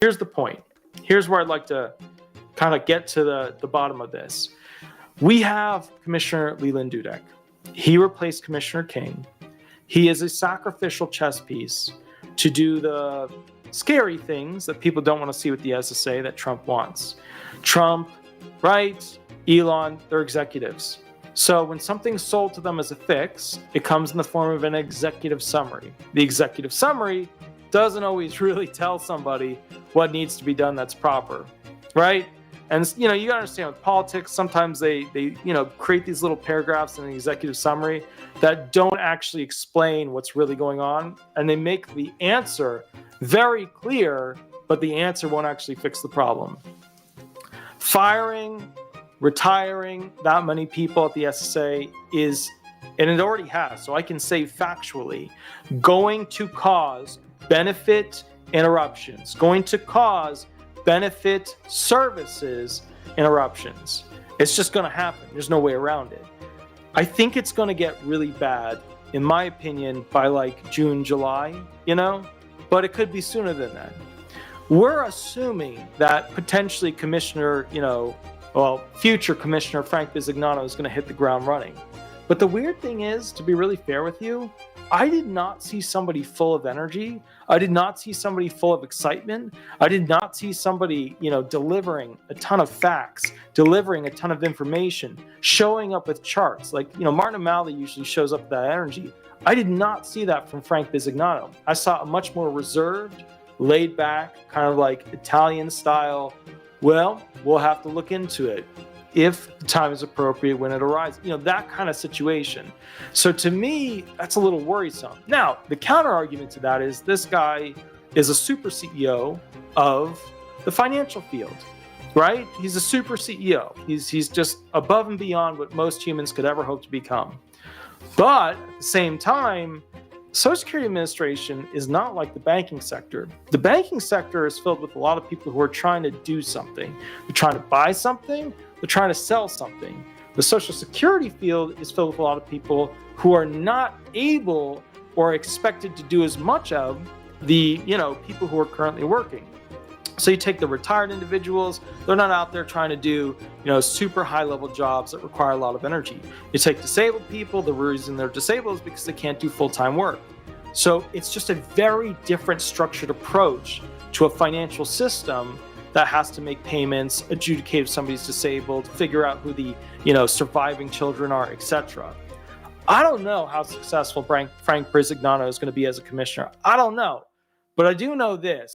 here's the point. Here's where I'd like to kind of get to the bottom of this. We have Commissioner Leland Dudek. He replaced Commissioner King. He is a sacrificial chess piece to do the scary things that people don't want to see with the SSA that Trump wants. Trump, right? Elon, they're executives. So when something's sold to them as a fix, it comes in the form of an executive summary. The executive summary doesn't always really tell somebody what needs to be done that's proper, right? And you gotta understand with politics, sometimes they create these little paragraphs in the executive summary that don't actually explain what's really going on, and they make the answer very clear, but the answer won't actually fix the problem. Firing, retiring that many people at the SSA is, and it already has, so I can say factually, going to cause benefit interruptions, going to cause benefit services interruptions. It's just going to happen. There's no way around it. I think it's going to get really bad, in my opinion, by like June, July, but it could be sooner than that. We're assuming that potentially future Commissioner Frank Bisognano is going to hit the ground running. But the weird thing is, to be really fair with you, I did not see somebody full of energy. I did not see somebody full of excitement. I did not see somebody, delivering a ton of facts, delivering a ton of information, showing up with charts. Like, Martin O'Malley usually shows up with that energy. I did not see that from Frank Bisognano. I saw a much more reserved, laid back, kind of like Italian style, well, we'll have to look into it if the time is appropriate when it arises, that kind of situation. So to me, that's a little worrisome. Now, the counter argument to that is this guy is a super CEO of the financial field, right? He's a super CEO. He's just above and beyond what most humans could ever hope to become. But at the same time, Social Security Administration is not like the banking sector. The banking sector is filled with a lot of people who are trying to do something. They're trying to buy something. They're trying to sell something. The Social Security field is filled with a lot of people who are not able or expected to do as much of the, people who are currently working. So you take the retired individuals, they're not out there trying to do, super high level jobs that require a lot of energy. You take disabled people, the reason they're disabled is because they can't do full-time work. So it's just a very different structured approach to a financial system that has to make payments, adjudicate if somebody's disabled, figure out who the, surviving children are, etc. I don't know how successful Frank Bisognano is going to be as a commissioner. I don't know. But I do know this.